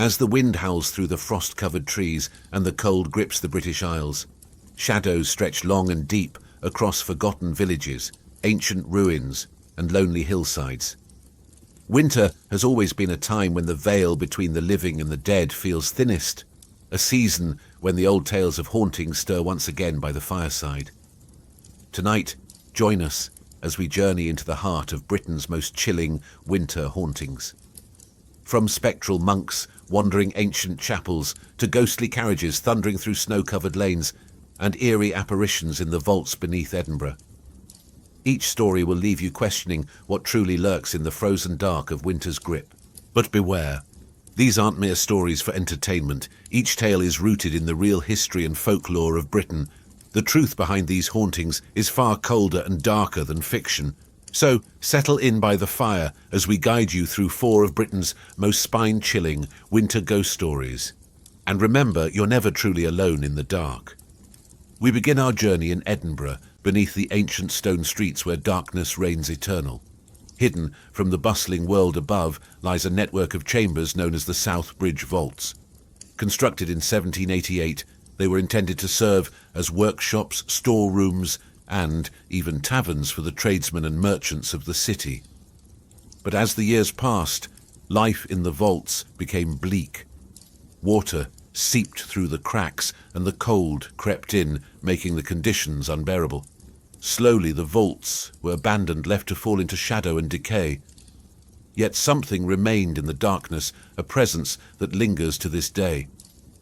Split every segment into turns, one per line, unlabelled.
As the wind howls through the frost-covered trees and the cold grips the British Isles, shadows stretch long and deep across forgotten villages, ancient ruins, and lonely hillsides. Winter has always been a time when the veil between the living and the dead feels thinnest, a season when the old tales of hauntings stir once again by the fireside. Tonight, join us as we journey into the heart of Britain's most chilling winter hauntings. From spectral monks wandering ancient chapels to ghostly carriages thundering through snow-covered lanes and eerie apparitions in the vaults beneath Edinburgh. Each story will leave you questioning what truly lurks in the frozen dark of winter's grip. But beware, these aren't mere stories for entertainment. Each tale is rooted in the real history and folklore of Britain. The truth behind these hauntings is far colder and darker than fiction. So settle in by the fire as we guide you through 4 of Britain's most spine-chilling winter ghost stories. And remember, you're never truly alone in the dark. We begin our journey in Edinburgh, beneath the ancient stone streets where darkness reigns eternal. Hidden from the bustling world above lies a network of chambers known as the South Bridge Vaults. Constructed in 1788, they were intended to serve as workshops, storerooms, and even taverns for the tradesmen and merchants of the city. But as the years passed, life in the vaults became bleak. Water seeped through the cracks and the cold crept in, making the conditions unbearable. Slowly the vaults were abandoned, left to fall into shadow and decay. Yet something remained in the darkness, a presence that lingers to this day.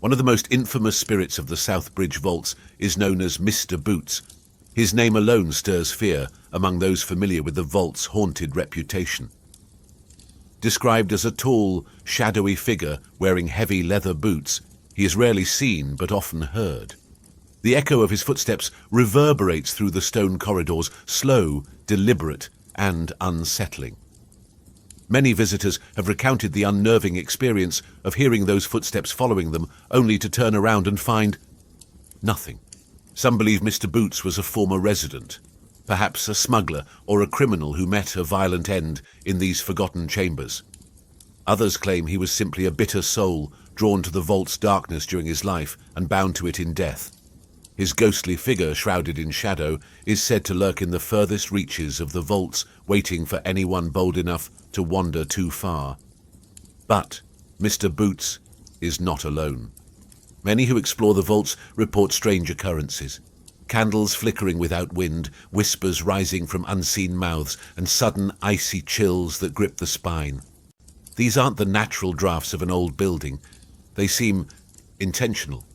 One of the most infamous spirits of the South Bridge Vaults is known as Mr. Boots. His name alone stirs fear among those familiar with the vault's haunted reputation. Described as a tall, shadowy figure wearing heavy leather boots, he is rarely seen but often heard. The echo of his footsteps reverberates through the stone corridors, slow, deliberate, and unsettling. Many visitors have recounted the unnerving experience of hearing those footsteps following them, only to turn around and find nothing. Some believe Mr. Boots was a former resident, perhaps a smuggler or a criminal who met a violent end in these forgotten chambers. Others claim he was simply a bitter soul, drawn to the vault's darkness during his life and bound to it in death. His ghostly figure, shrouded in shadow, is said to lurk in the furthest reaches of the vaults, waiting for anyone bold enough to wander too far. But Mr. Boots is not alone. Many who explore the vaults report strange occurrences. Candles flickering without wind, whispers rising from unseen mouths, and sudden icy chills that grip the spine. These aren't the natural drafts of an old building. They seem intentional.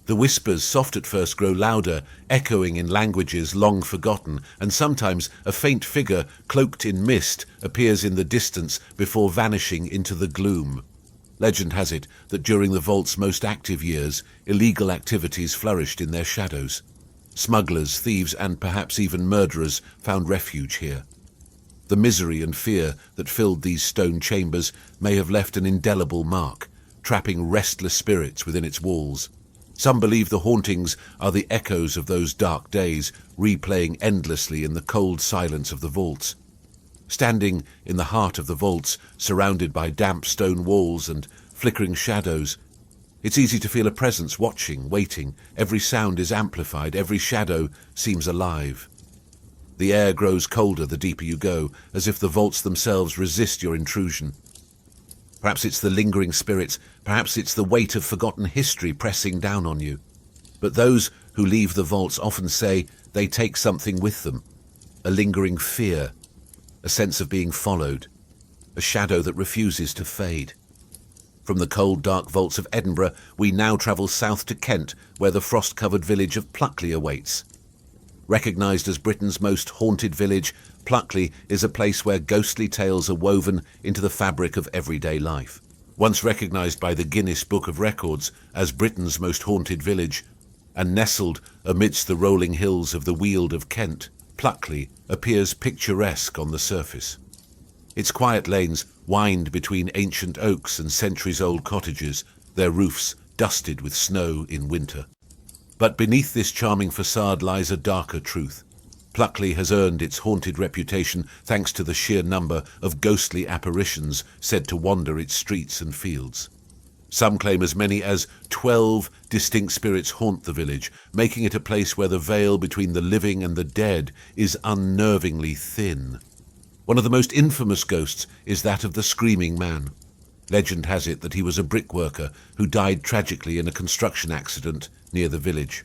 The whispers, soft at first, grow louder, echoing in languages long forgotten, and sometimes a faint figure, cloaked in mist, appears in the distance before vanishing into the gloom. Legend has it that during the vault's most active years, illegal activities flourished in their shadows. Smugglers, thieves, and perhaps even murderers found refuge here. The misery and fear that filled these stone chambers may have left an indelible mark, trapping restless spirits within its walls. Some believe the hauntings are the echoes of those dark days, replaying endlessly in the cold silence of the vaults. Standing in the heart of the vaults, surrounded by damp stone walls and flickering shadows, it's easy to feel a presence watching, waiting. Every sound is amplified, every shadow seems alive. The air grows colder the deeper you go, as if the vaults themselves resist your intrusion. Perhaps it's the lingering spirits, perhaps it's the weight of forgotten history pressing down on you. But those who leave the vaults often say they take something with them, a lingering fear, a sense of being followed, a shadow that refuses to fade. From the cold, dark vaults of Edinburgh, we now travel south to Kent, where the frost-covered village of Pluckley awaits. Recognised as Britain's most haunted village, Pluckley is a place where ghostly tales are woven into the fabric of everyday life. Once recognised by the Guinness Book of Records as Britain's most haunted village, and nestled amidst the rolling hills of the Weald of Kent, Pluckley appears picturesque on the surface. Its quiet lanes wind between ancient oaks and centuries-old cottages, their roofs dusted with snow in winter. But beneath this charming facade lies a darker truth. Pluckley has earned its haunted reputation thanks to the sheer number of ghostly apparitions said to wander its streets and fields. Some claim as many as 12 distinct spirits haunt the village, making it a place where the veil between the living and the dead is unnervingly thin. One of the most infamous ghosts is that of the Screaming Man. Legend has it that he was a brickworker who died tragically in a construction accident near the village.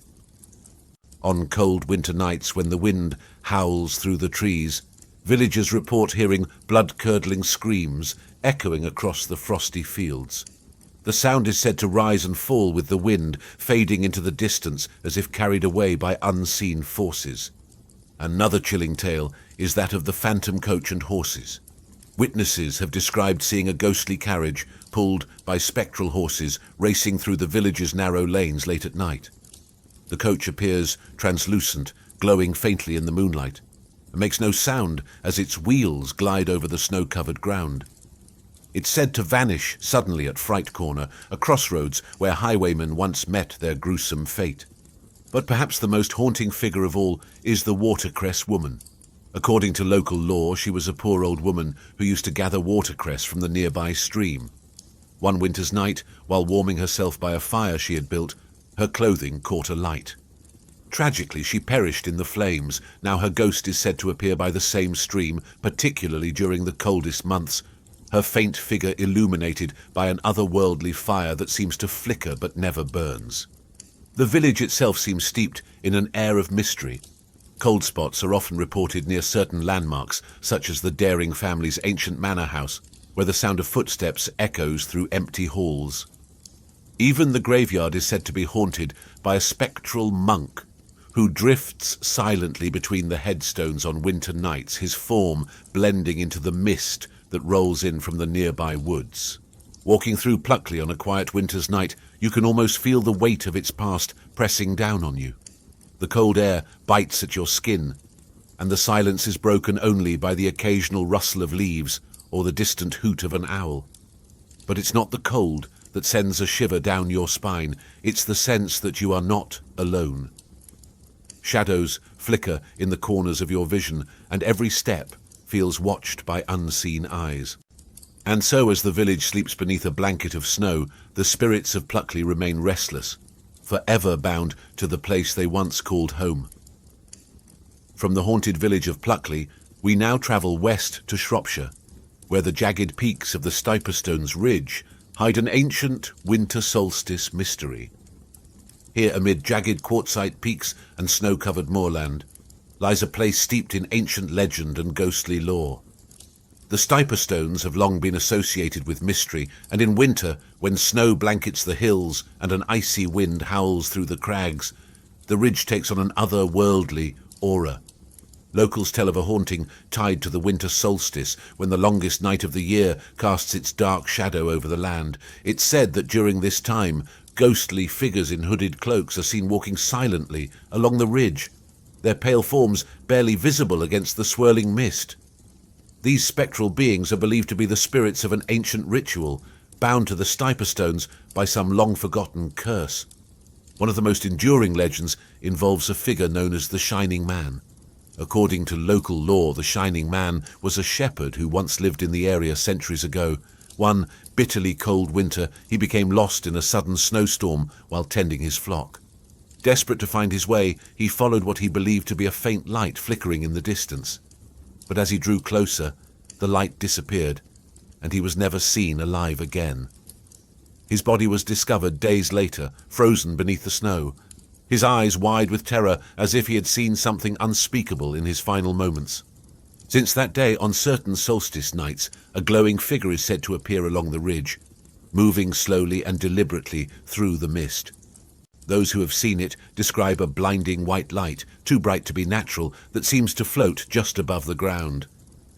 On cold winter nights when the wind howls through the trees, villagers report hearing blood-curdling screams echoing across the frosty fields. The sound is said to rise and fall with the wind, fading into the distance as if carried away by unseen forces. Another chilling tale is that of the phantom coach and horses. Witnesses have described seeing a ghostly carriage pulled by spectral horses racing through the village's narrow lanes late at night. The coach appears translucent, glowing faintly in the moonlight, and makes no sound as its wheels glide over the snow-covered ground. It's said to vanish suddenly at Fright Corner, a crossroads where highwaymen once met their gruesome fate. But perhaps the most haunting figure of all is the watercress woman. According to local law, she was a poor old woman who used to gather watercress from the nearby stream. One winter's night, while warming herself by a fire she had built, her clothing caught alight. Tragically, she perished in the flames. Now her ghost is said to appear by the same stream, particularly during the coldest months, her faint figure illuminated by an otherworldly fire that seems to flicker but never burns. The village itself seems steeped in an air of mystery. Cold spots are often reported near certain landmarks, such as the Daring family's ancient manor house, where the sound of footsteps echoes through empty halls. Even the graveyard is said to be haunted by a spectral monk who drifts silently between the headstones on winter nights, his form blending into the mist that rolls in from the nearby woods. Walking through Pluckley on a quiet winter's night, you can almost feel the weight of its past pressing down on you. The cold air bites at your skin, and the silence is broken only by the occasional rustle of leaves or the distant hoot of an owl. But it's not the cold that sends a shiver down your spine, it's the sense that you are not alone. Shadows flicker in the corners of your vision, and every step feels watched by unseen eyes. And so as the village sleeps beneath a blanket of snow, the spirits of Pluckley remain restless, forever bound to the place they once called home. From the haunted village of Pluckley, we now travel west to Shropshire, where the jagged peaks of the Stiperstones Ridge hide an ancient winter solstice mystery. Here, amid jagged quartzite peaks and snow-covered moorland, lies a place steeped in ancient legend and ghostly lore. The Stiperstones have long been associated with mystery, and in winter, when snow blankets the hills and an icy wind howls through the crags, the ridge takes on an otherworldly aura. Locals tell of a haunting tied to the winter solstice, when the longest night of the year casts its dark shadow over the land. It's said that during this time, ghostly figures in hooded cloaks are seen walking silently along the ridge, their pale forms barely visible against the swirling mist. These spectral beings are believed to be the spirits of an ancient ritual, bound to the Stiperstones by some long-forgotten curse. One of the most enduring legends involves a figure known as the Shining Man. According to local lore, the Shining Man was a shepherd who once lived in the area centuries ago. One bitterly cold winter, he became lost in a sudden snowstorm while tending his flock. Desperate to find his way, he followed what he believed to be a faint light flickering in the distance. But as he drew closer, the light disappeared, and he was never seen alive again. His body was discovered days later, frozen beneath the snow, his eyes wide with terror as if he had seen something unspeakable in his final moments. Since that day, on certain solstice nights, a glowing figure is said to appear along the ridge, moving slowly and deliberately through the mist. Those who have seen it describe a blinding white light, too bright to be natural, that seems to float just above the ground.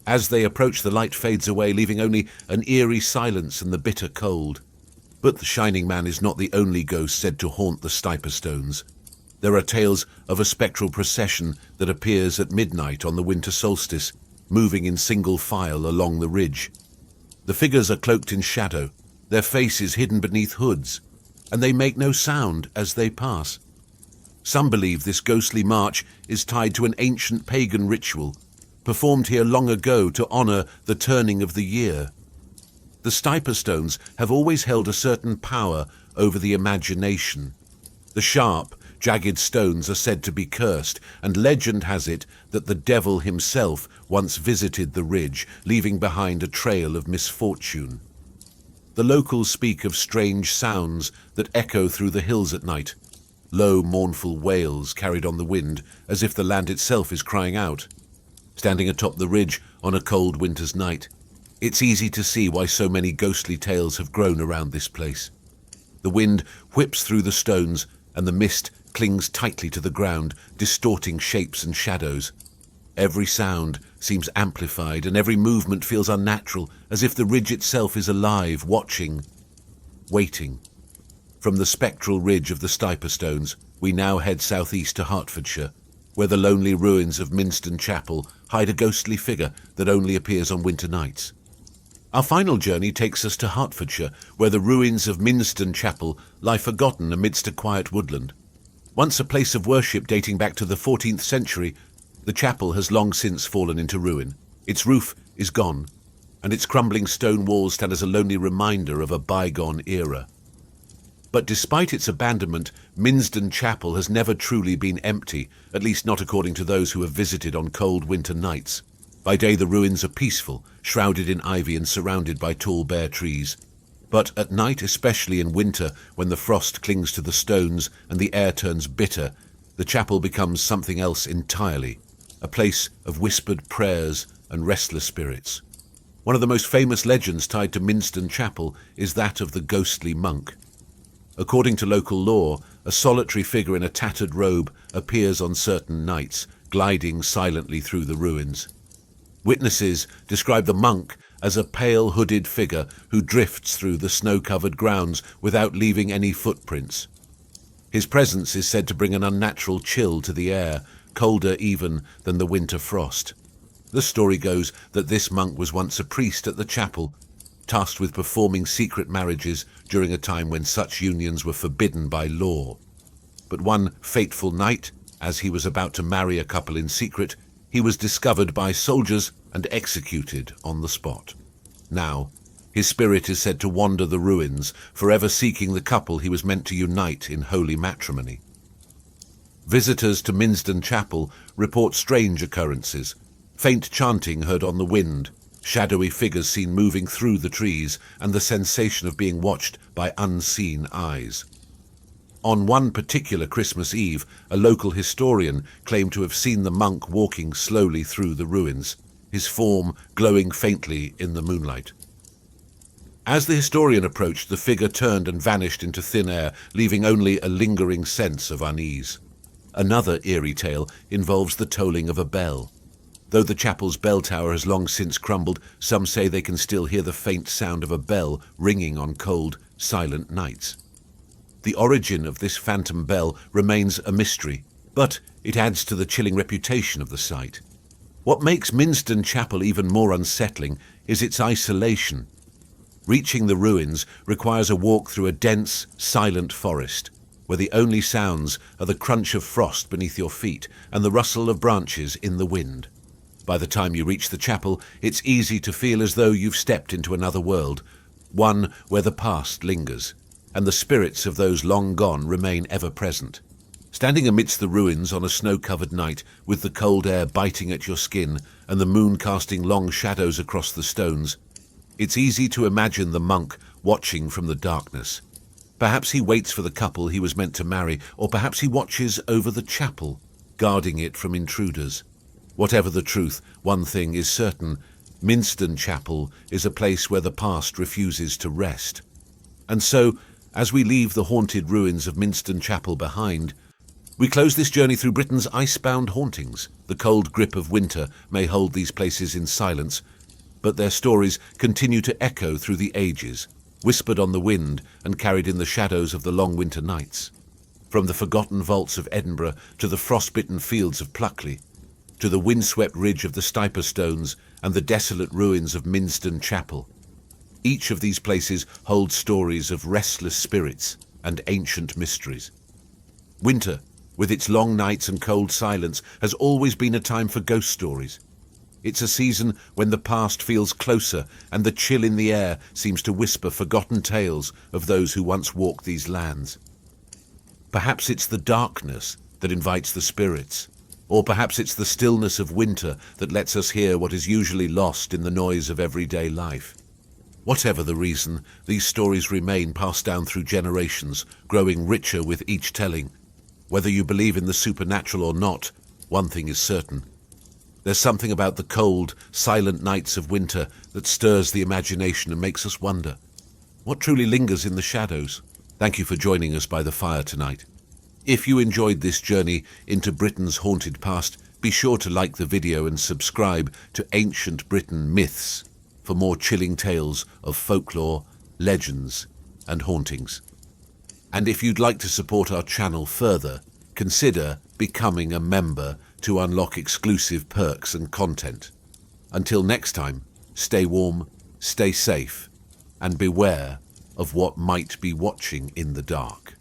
As they approach, the light fades away, leaving only an eerie silence and the bitter cold. But the Shining Man is not the only ghost said to haunt the Stiperstones. There are tales of a spectral procession that appears at midnight on the winter solstice, moving in single file along the ridge. The figures are cloaked in shadow, their faces hidden beneath hoods, and they make no sound as they pass. Some believe this ghostly march is tied to an ancient pagan ritual, performed here long ago to honor the turning of the year. the Stiperstones have always held a certain power over the imagination. The sharp, jagged stones are said to be cursed, and legend has it that the devil himself once visited the ridge, leaving behind a trail of misfortune. The locals speak of strange sounds that echo through the hills at night, low, mournful wails carried on the wind, as if the land itself is crying out. Standing atop the ridge on a cold winter's night, it's easy to see why so many ghostly tales have grown around this place. The wind whips through the stones, and the mist clings tightly to the ground, distorting shapes and shadows. Every sound seems amplified, and every movement feels unnatural, as if the ridge itself is alive, watching, waiting. From the spectral ridge of the Stiperstones, we now head southeast to Hertfordshire, where the lonely ruins of Minon Chapel hide a ghostly figure that only appears on winter nights. Our final journey takes us to Hertfordshire, where the ruins of Minsden Chapel lie forgotten amidst a quiet woodland. Once a place of worship dating back to the 14th century, the chapel has long since fallen into ruin. Its roof is gone, and its crumbling stone walls stand as a lonely reminder of a bygone era. But despite its abandonment, Minsden Chapel has never truly been empty, at least not according to those who have visited on cold winter nights. By day the ruins are peaceful, shrouded in ivy and surrounded by tall bare trees. But at night, especially in winter, when the frost clings to the stones and the air turns bitter, the chapel becomes something else entirely, a place of whispered prayers and restless spirits. One of the most famous legends tied to Minsden Chapel is that of the ghostly monk. According to local lore, a solitary figure in a tattered robe appears on certain nights, gliding silently through the ruins. Witnesses describe the monk as a pale hooded figure who drifts through the snow-covered grounds without leaving any footprints. His presence is said to bring an unnatural chill to the air, colder even than the winter frost. The story goes that this monk was once a priest at the chapel, tasked with performing secret marriages during a time when such unions were forbidden by law. But one fateful night, as he was about to marry a couple in secret, he was discovered by soldiers and executed on the spot. Now, his spirit is said to wander the ruins, forever seeking the couple he was meant to unite in holy matrimony. Visitors to Minsden Chapel report strange occurrences, faint chanting heard on the wind, shadowy figures seen moving through the trees, and the sensation of being watched by unseen eyes. On one particular Christmas Eve, a local historian claimed to have seen the monk walking slowly through the ruins, his form glowing faintly in the moonlight. As the historian approached, the figure turned and vanished into thin air, leaving only a lingering sense of unease. Another eerie tale involves the tolling of a bell. Though the chapel's bell tower has long since crumbled, some say they can still hear the faint sound of a bell ringing on cold, silent nights. The origin of this phantom bell remains a mystery, but it adds to the chilling reputation of the site. What makes Minsden Chapel even more unsettling is its isolation. Reaching the ruins requires a walk through a dense, silent forest, where the only sounds are the crunch of frost beneath your feet and the rustle of branches in the wind. By the time you reach the chapel, it's easy to feel as though you've stepped into another world, one where the past lingers, and the spirits of those long gone remain ever present. Standing amidst the ruins on a snow-covered night, with the cold air biting at your skin and the moon casting long shadows across the stones, it's easy to imagine the monk watching from the darkness. Perhaps he waits for the couple he was meant to marry, or perhaps he watches over the chapel, guarding it from intruders. Whatever the truth, one thing is certain: Minsden Chapel is a place where the past refuses to rest. And so, as we leave the haunted ruins of Minsden Chapel behind, we close this journey through Britain's icebound hauntings. The cold grip of winter may hold these places in silence, but their stories continue to echo through the ages, whispered on the wind and carried in the shadows of the long winter nights. From the forgotten vaults of Edinburgh to the frostbitten fields of Pluckley, to the windswept ridge of the Stiperstones and the desolate ruins of Minsden Chapel, each of these places holds stories of restless spirits and ancient mysteries. Winter, with its long nights and cold silence, has always been a time for ghost stories. It's a season when the past feels closer and the chill in the air seems to whisper forgotten tales of those who once walked these lands. Perhaps it's the darkness that invites the spirits, or perhaps it's the stillness of winter that lets us hear what is usually lost in the noise of everyday life. Whatever the reason, these stories remain passed down through generations, growing richer with each telling. Whether you believe in the supernatural or not, one thing is certain. There's something about the cold, silent nights of winter that stirs the imagination and makes us wonder. What truly lingers in the shadows? Thank you for joining us by the fire tonight. If you enjoyed this journey into Britain's haunted past, be sure to like the video and subscribe to Ancient Britain Myths for more chilling tales of folklore, legends, and hauntings. And if you'd like to support our channel further, consider becoming a member to unlock exclusive perks and content. Until next time, stay warm, stay safe, and beware of what might be watching in the dark.